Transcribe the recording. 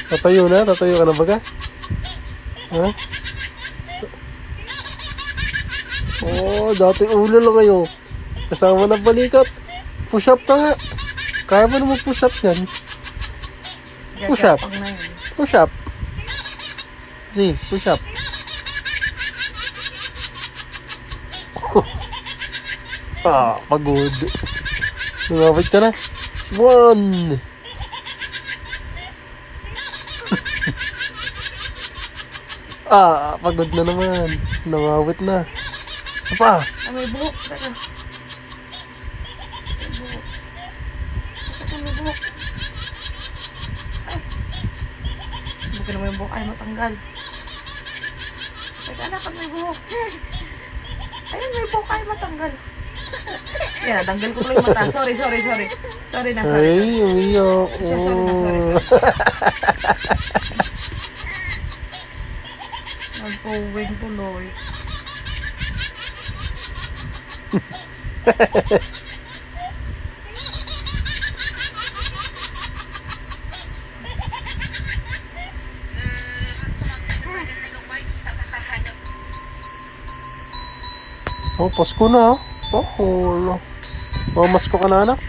Tatayo na? Tatayo ka na baga? Ha? Oh, dati ulo lang kayo. Kasama na balikat. Push up ka nga. Kaya mo na mag-push up yan. Push up. Push up. See, push up. Pagod. Lumapit ka na. One. Pagod na naman. Nangawit na. Isa pa. May buhok. Teka. May buhok. Ay. Bukin naman yung buhok. Ay, matanggal. Teka, anak, may buhok. Ayun, may buhok. Ay, matanggal. Yan, natanggal ko pala yung mata. Sorry. Sorry na, sorry. Ay, umiyak. Sorry na, sorry. Nagpowing tuloy. Oh, Pasko na. Oh, mamas ko ka na, anak.